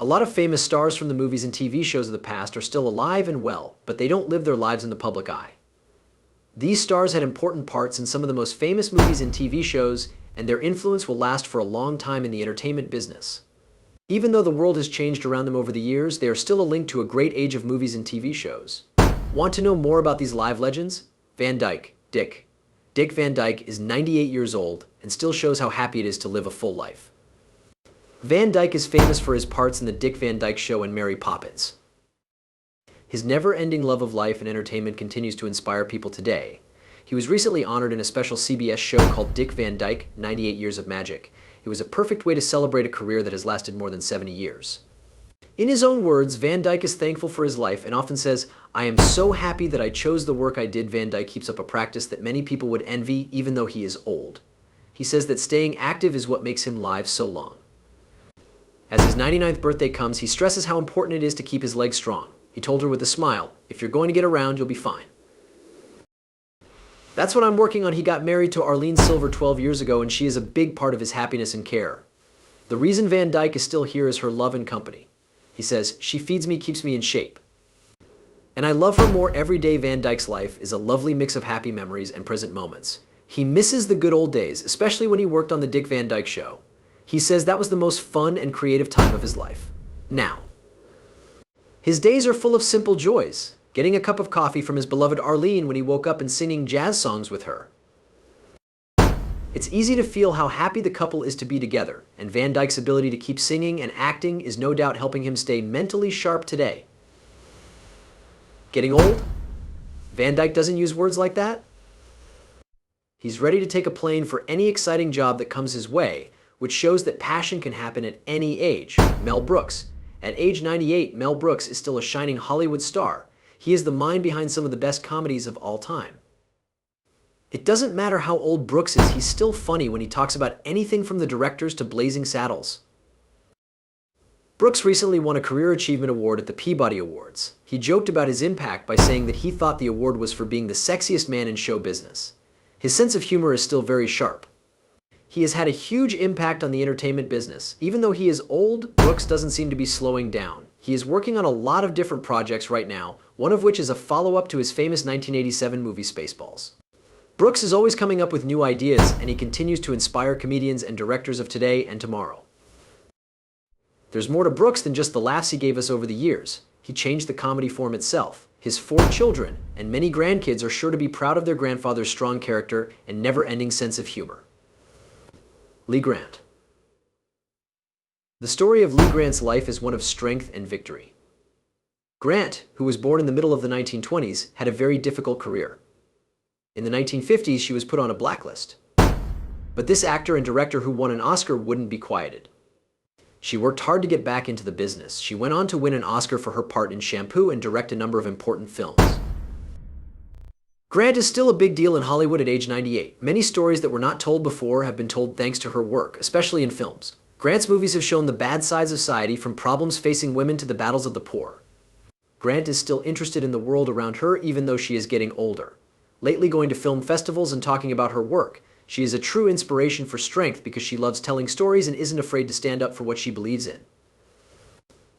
A lot of famous stars from the movies and TV shows of the past are still alive and well, but they don't live their lives in the public eye. These stars had important parts in some of the most famous movies and TV shows, and their influence will last for a long time in the entertainment business. Even though the world has changed around them over the years, they are still a link to a great age of movies and TV shows. Want to know more about these live legends? Van Dyke, Dick. Dick Van Dyke is 98 years old and still shows how happy it is to live a full life. Van Dyke is famous for his parts in The Dick Van Dyke Show and Mary Poppins. His never-ending love of life and entertainment continues to inspire people today. He was recently honored in a special CBS show called Dick Van Dyke, 98 Years of Magic. It was a perfect way to celebrate a career that has lasted more than 70 years. In his own words, Van Dyke is thankful for his life and often says, "I am so happy that I chose the work I did." Van Dyke keeps up a practice that many people would envy even though he is old. He says that staying active is what makes him live so long. As his 99th birthday comes, he stresses how important it is to keep his legs strong. He told her with a smile, "If you're going to get around, you'll be fine." That's what I'm working on. He got married to Arlene Silver 12 years ago, and she is a big part of his happiness and care. The reason Van Dyke is still here is her love and company. He says, "She feeds me, keeps me in shape. And I love her more every day." Van Dyke's life is a lovely mix of happy memories and present moments. He misses the good old days, especially when he worked on The Dick Van Dyke Show. He says that was the most fun and creative time of his life. Now, his days are full of simple joys, getting a cup of coffee from his beloved Arlene when he woke up and singing jazz songs with her. It's easy to feel how happy the couple is to be together, and Van Dyke's ability to keep singing and acting is no doubt helping him stay mentally sharp today. Getting old? Van Dyke doesn't use words like that. He's ready to take a plane for any exciting job that comes his way, which shows that passion can happen at any age. Mel Brooks. At age 98, Mel Brooks is still a shining Hollywood star. He is the mind behind some of the best comedies of all time. It doesn't matter how old Brooks is, he's still funny when he talks about anything from the directors to Blazing Saddles. Brooks recently won a Career Achievement Award at the Peabody Awards. He joked about his impact by saying that he thought the award was for being the sexiest man in show business. His sense of humor is still very sharp. He has had a huge impact on the entertainment business. Even though he is old, Brooks doesn't seem to be slowing down. He is working on a lot of different projects right now, one of which is a follow-up to his famous 1987 movie Spaceballs. Brooks is always coming up with new ideas, and he continues to inspire comedians and directors of today and tomorrow. There's more to Brooks than just the laughs he gave us over the years. He changed the comedy form itself. His 4 children and many grandkids are sure to be proud of their grandfather's strong character and never-ending sense of humor. Lee Grant. The story of Lee Grant's life is one of strength and victory. Grant, who was born in the middle of the 1920s, had a very difficult career. In the 1950s, she was put on a blacklist. But this actor and director who won an Oscar wouldn't be quieted. She worked hard to get back into the business. She went on to win an Oscar for her part in Shampoo and direct a number of important films. Grant is still a big deal in Hollywood at age 98. Many stories that were not told before have been told thanks to her work, especially in films. Grant's movies have shown the bad sides of society, from problems facing women to the battles of the poor. Grant is still interested in the world around her even though she is getting older. Lately going to film festivals and talking about her work. She is a true inspiration for strength because she loves telling stories and isn't afraid to stand up for what she believes in.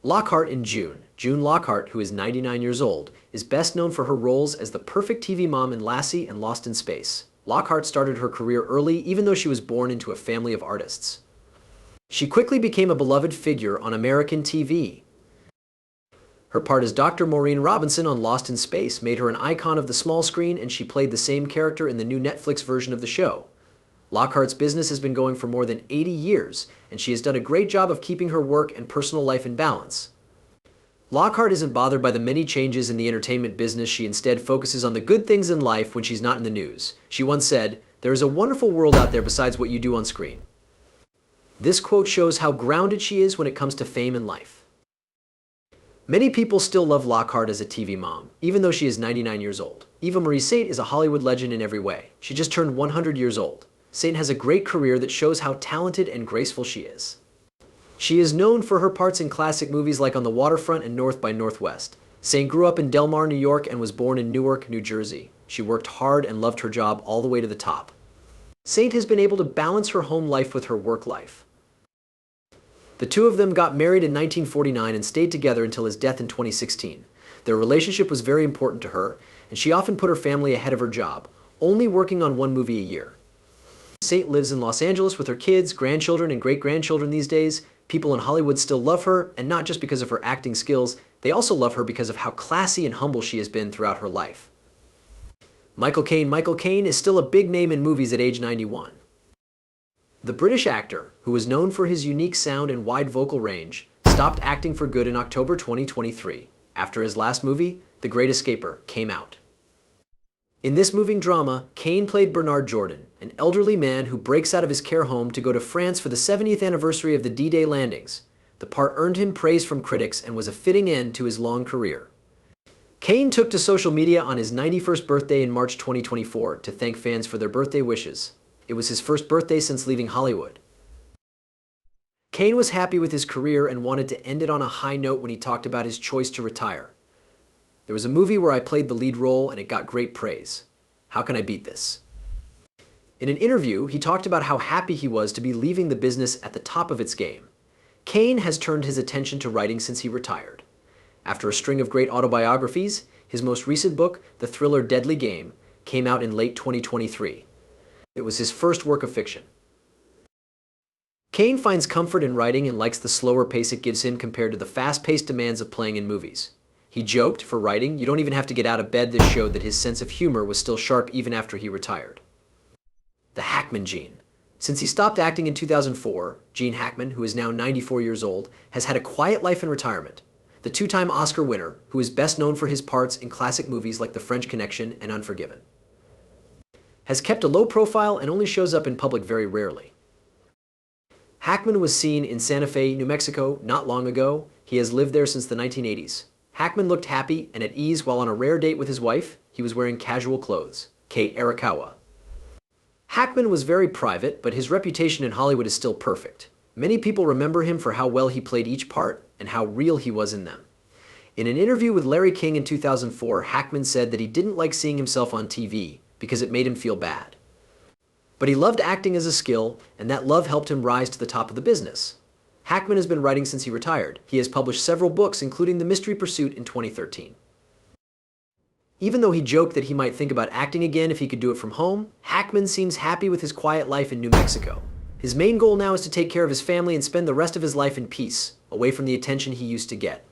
Lockhart in June. June Lockhart, who is 99 years old, is best known for her roles as the perfect TV mom in Lassie and Lost in Space. Lockhart started her career early even though she was born into a family of artists. She quickly became a beloved figure on American TV. Her part as Dr. Maureen Robinson on Lost in Space made her an icon of the small screen, and she played the same character in the new Netflix version of the show. Lockhart's business has been going for more than 80 years, and she has done a great job of keeping her work and personal life in balance. Lockhart isn't bothered by the many changes in the entertainment business. She instead focuses on the good things in life when she's not in the news. She once said, "There is a wonderful world out there besides what you do on screen." This quote shows how grounded she is when it comes to fame and life. Many people still love Lockhart as a TV mom, even though she is 99 years old. Eva Marie Saint is a Hollywood legend in every way. She just turned 100 years old. Saint has a great career that shows how talented and graceful she is. She is known for her parts in classic movies like On the Waterfront and North by Northwest. Saint grew up in Del Mar, New York, and was born in Newark, New Jersey. She worked hard and loved her job all the way to the top. Saint has been able to balance her home life with her work life. The two of them got married in 1949 and stayed together until his death in 2016. Their relationship was very important to her, and she often put her family ahead of her job, only working on one movie a year. Saint lives in Los Angeles with her kids, grandchildren, and great-grandchildren these days. People in Hollywood still love her, and not just because of her acting skills, they also love her because of how classy and humble she has been throughout her life. Michael Caine is still a big name in movies at age 91. The British actor, who was known for his unique sound and wide vocal range, stopped acting for good in October 2023, after his last movie, The Great Escaper, came out. In this moving drama, Caine played Bernard Jordan, an elderly man who breaks out of his care home to go to France for the 70th anniversary of the D-Day landings. The part earned him praise from critics and was a fitting end to his long career. Caine took to social media on his 91st birthday in March 2024 to thank fans for their birthday wishes. It was his first birthday since leaving Hollywood. Caine was happy with his career and wanted to end it on a high note when he talked about his choice to retire. There was a movie where I played the lead role and it got great praise. How can I beat this? In an interview, he talked about how happy he was to be leaving the business at the top of its game. Caine has turned his attention to writing since he retired. After a string of great autobiographies, his most recent book, the thriller Deadly Game, came out in late 2023. It was his first work of fiction. Caine finds comfort in writing and likes the slower pace it gives him compared to the fast-paced demands of playing in movies. He joked, for writing, you don't even have to get out of bed. This showed that his sense of humor was still sharp even after he retired. The Hackman gene. Since he stopped acting in 2004, Gene Hackman, who is now 94 years old, has had a quiet life in retirement. The two-time Oscar winner, who is best known for his parts in classic movies like The French Connection and Unforgiven, has kept a low profile and only shows up in public very rarely. Hackman was seen in Santa Fe, New Mexico, not long ago. He has lived there since the 1980s. Hackman looked happy and at ease while on a rare date with his wife. He was wearing casual clothes. Kei Arakawa. Hackman was very private, but his reputation in Hollywood is still perfect. Many people remember him for how well he played each part and how real he was in them. In an interview with Larry King in 2004, Hackman said that he didn't like seeing himself on TV because it made him feel bad. But he loved acting as a skill, and that love helped him rise to the top of the business. Hackman has been writing since he retired. He has published several books, including The Mystery Pursuit in 2013. Even though he joked that he might think about acting again if he could do it from home, Hackman seems happy with his quiet life in New Mexico. His main goal now is to take care of his family and spend the rest of his life in peace, away from the attention he used to get.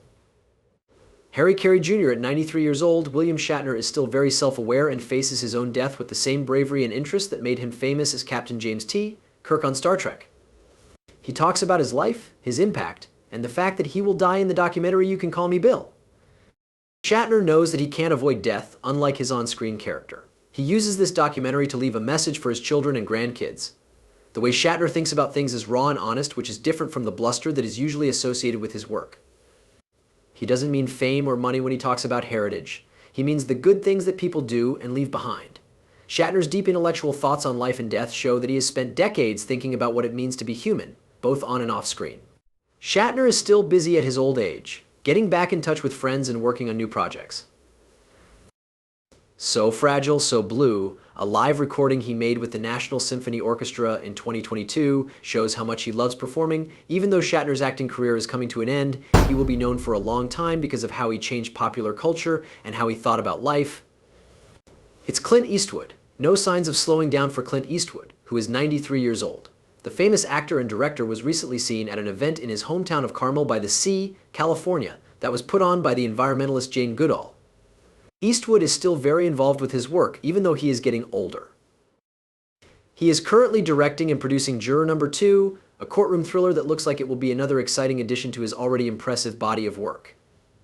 Harry Carey Jr. at 93 years old, William Shatner is still very self-aware and faces his own death with the same bravery and interest that made him famous as Captain James T. Kirk on Star Trek. He talks about his life, his impact, and the fact that he will die in the documentary You Can Call Me Bill. Shatner knows that he can't avoid death, unlike his on-screen character. He uses this documentary to leave a message for his children and grandkids. The way Shatner thinks about things is raw and honest, which is different from the bluster that is usually associated with his work. He doesn't mean fame or money when he talks about heritage. He means the good things that people do and leave behind. Shatner's deep intellectual thoughts on life and death show that he has spent decades thinking about what it means to be human, both on and off screen. Shatner is still busy at his old age, getting back in touch with friends and working on new projects. So Fragile, So Blue, a live recording he made with the National Symphony Orchestra in 2022, shows how much he loves performing. Even though Shatner's acting career is coming to an end, he will be known for a long time because of how he changed popular culture and how he thought about life. It's Clint Eastwood. No signs of slowing down for Clint Eastwood, who is 93 years old. The famous actor and director was recently seen at an event in his hometown of Carmel by the Sea, California, that was put on by the environmentalist Jane Goodall. Eastwood is still very involved with his work, even though he is getting older. He is currently directing and producing Juror No. 2, a courtroom thriller that looks like it will be another exciting addition to his already impressive body of work.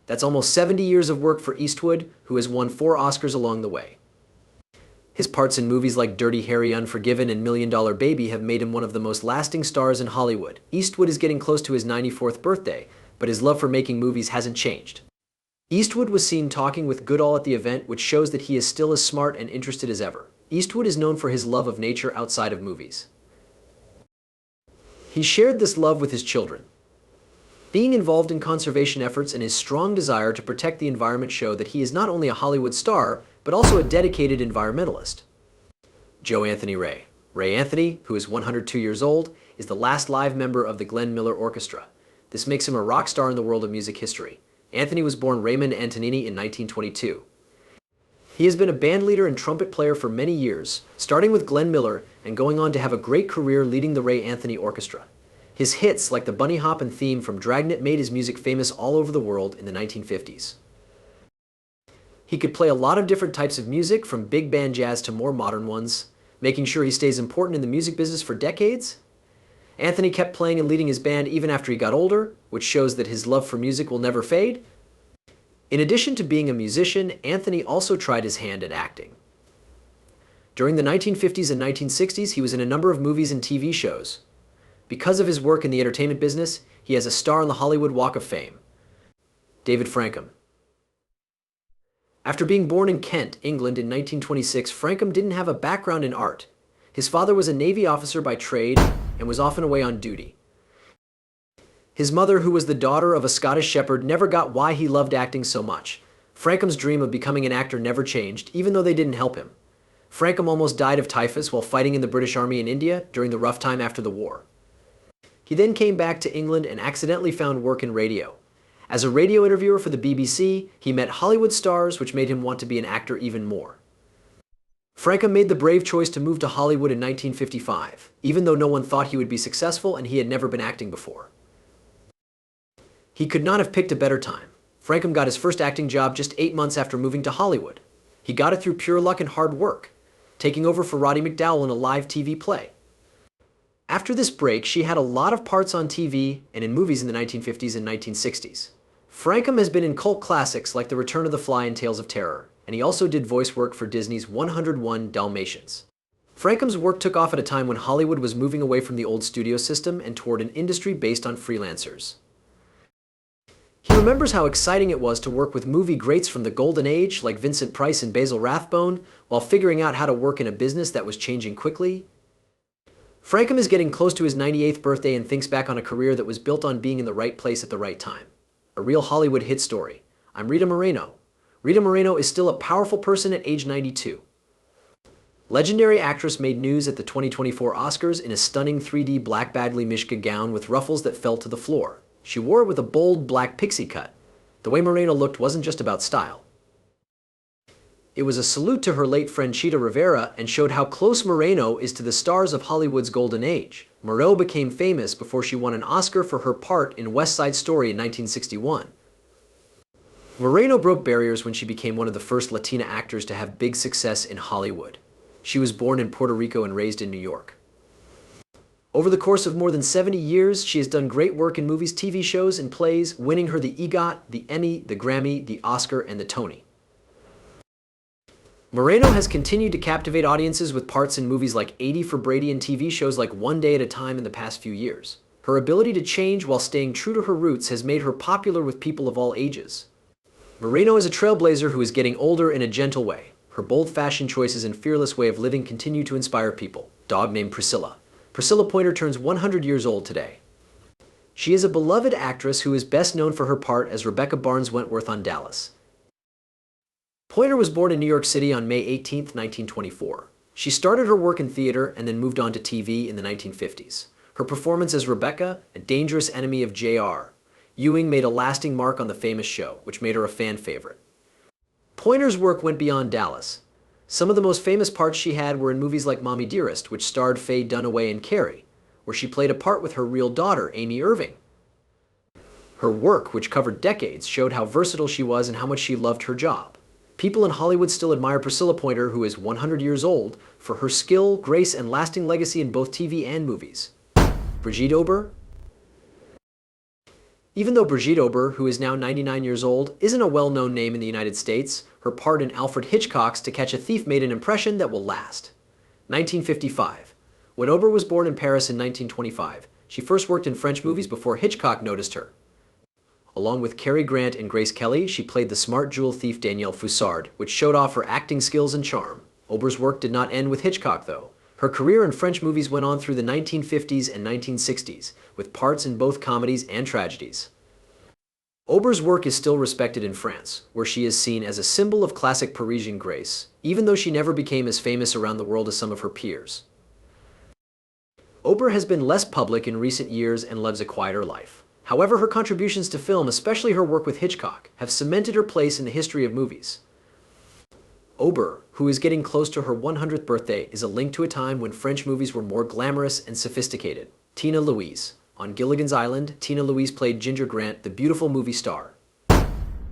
That's almost 70 years of work for Eastwood, who has won 4 Oscars along the way. His parts in movies like Dirty Harry, Unforgiven, and $1 Million Baby have made him one of the most lasting stars in Hollywood. Eastwood is getting close to his 94th birthday, but his love for making movies hasn't changed. Eastwood was seen talking with Goodall at the event, which shows that he is still as smart and interested as ever. Eastwood is known for his love of nature outside of movies. He shared this love with his children. Being involved in conservation efforts and his strong desire to protect the environment show that he is not only a Hollywood star, but also a dedicated environmentalist. Joe Anthony Ray. Ray Anthony, who is 102 years old, is the last live member of the Glenn Miller Orchestra. This makes him a rock star in the world of music history. Anthony was born Raymond Antonini in 1922. He has been a band leader and trumpet player for many years, starting with Glenn Miller and going on to have a great career leading the Ray Anthony Orchestra. His hits, like the Bunny Hoppin' theme from Dragnet, made his music famous all over the world in the 1950s. He could play a lot of different types of music, from big band jazz to more modern ones, making sure he stays important in the music business for decades. Anthony kept playing and leading his band even after he got older, which shows that his love for music will never fade. In addition to being a musician, Anthony also tried his hand at acting. During the 1950s and 1960s, he was in a number of movies and TV shows. Because of his work in the entertainment business, he has a star on the Hollywood Walk of Fame. David Frankham. After being born in Kent, England in 1926, Frankham didn't have a background in art. His father was a Navy officer by trade and was often away on duty. His mother, who was the daughter of a Scottish shepherd, never got why he loved acting so much. Frankham's dream of becoming an actor never changed, even though they didn't help him. Frankham almost died of typhus while fighting in the British Army in India during the rough time after the war. He then came back to England and accidentally found work in radio. As a radio interviewer for the BBC, he met Hollywood stars, which made him want to be an actor even more. Frankham made the brave choice to move to Hollywood in 1955, even though no one thought he would be successful and he had never been acting before. He could not have picked a better time. Frankham got his first acting job just 8 months after moving to Hollywood. He got it through pure luck and hard work, taking over for Roddy McDowall in a live TV play. After this break, she had a lot of parts on TV and in movies in the 1950s and 1960s. Frankham has been in cult classics like The Return of the Fly and Tales of Terror, and he also did voice work for Disney's 101 Dalmatians. Frankham's work took off at a time when Hollywood was moving away from the old studio system and toward an industry based on freelancers. He remembers how exciting it was to work with movie greats from the golden age like Vincent Price and Basil Rathbone, while figuring out how to work in a business that was changing quickly. Frankham is getting close to his 98th birthday and thinks back on a career that was built on being in the right place at the right time. A real Hollywood hit story. I'm Rita Moreno. Rita Moreno is still a powerful person at age 92. Legendary actress made news at the 2024 Oscars in a stunning 3D black Badgley Mishka gown with ruffles that fell to the floor. She wore it with a bold black pixie cut. The way Moreno looked wasn't just about style. It was a salute to her late friend Chita Rivera and showed how close Moreno is to the stars of Hollywood's golden age. Moreno became famous before she won an Oscar for her part in West Side Story in 1961. Moreno broke barriers when she became one of the first Latina actors to have big success in Hollywood. She was born in Puerto Rico and raised in New York. Over the course of more than 70 years, she has done great work in movies, TV shows, and plays, winning her the EGOT, the Emmy, the Grammy, the Oscar, and the Tony. Moreno has continued to captivate audiences with parts in movies like 80 for Brady and TV shows like One Day at a Time in the past few years. Her ability to change while staying true to her roots has made her popular with people of all ages. Moreno is a trailblazer who is getting older in a gentle way. Her bold fashion choices and fearless way of living continue to inspire people. Dog named Priscilla. Priscilla Pointer turns 100 years old today. She is a beloved actress who is best known for her part as Rebecca Barnes Wentworth on Dallas. Pointer was born in New York City on May 18, 1924. She started her work in theater and then moved on to TV in the 1950s. Her performance as Rebecca, a dangerous enemy of J.R. Ewing, made a lasting mark on the famous show, which made her a fan favorite. Pointer's work went beyond Dallas. Some of the most famous parts she had were in movies like Mommy Dearest, which starred Faye Dunaway and Carrie, where she played a part with her real daughter, Amy Irving. Her work, which covered decades, showed how versatile she was and how much she loved her job. People in Hollywood still admire Priscilla Pointer, who is 100 years old, for her skill, grace, and lasting legacy in both TV and movies. Brigitte Ober. Even though Brigitte Ober, who is now 99 years old, isn't a well-known name in the United States, her part in Alfred Hitchcock's To Catch a Thief made an impression that will last. 1955. When Ober was born in Paris in 1925, she first worked in French movies before Hitchcock noticed her. Along with Cary Grant and Grace Kelly, she played the smart jewel thief Danielle Foussard, which showed off her acting skills and charm. Ober's work did not end with Hitchcock, though. Her career in French movies went on through the 1950s and 1960s, with parts in both comedies and tragedies. Ober's work is still respected in France, where she is seen as a symbol of classic Parisian grace, even though she never became as famous around the world as some of her peers. Ober has been less public in recent years and lives a quieter life. However, her contributions to film, especially her work with Hitchcock, have cemented her place in the history of movies. Ober, who is getting close to her 100th birthday, is a link to a time when French movies were more glamorous and sophisticated. Tina Louise. On Gilligan's Island, Tina Louise played Ginger Grant, the beautiful movie star.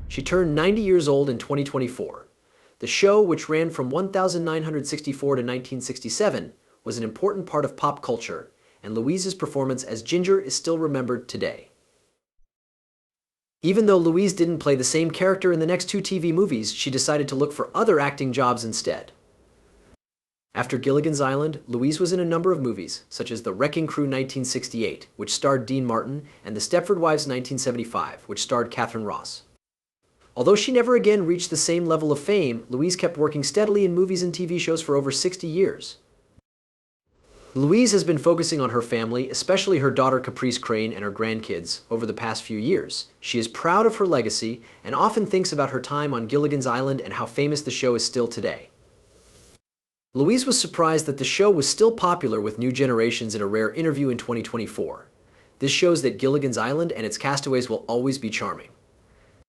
She turned 90 years old in 2024. The show, which ran from 1964 to 1967, was an important part of pop culture, and Louise's performance as Ginger is still remembered today. Even though Louise didn't play the same character in the next 2 TV movies, she decided to look for other acting jobs instead. After Gilligan's Island, Louise was in a number of movies, such as The Wrecking Crew 1968, which starred Dean Martin, and The Stepford Wives 1975, which starred Catherine Ross. Although she never again reached the same level of fame, Louise kept working steadily in movies and TV shows for over 60 years. Louise has been focusing on her family, especially her daughter Caprice Crane and her grandkids, over the past few years. She is proud of her legacy and often thinks about her time on Gilligan's Island and how famous the show is still today. Louise was surprised that the show was still popular with new generations in a rare interview in 2024. This shows that Gilligan's Island and its castaways will always be charming.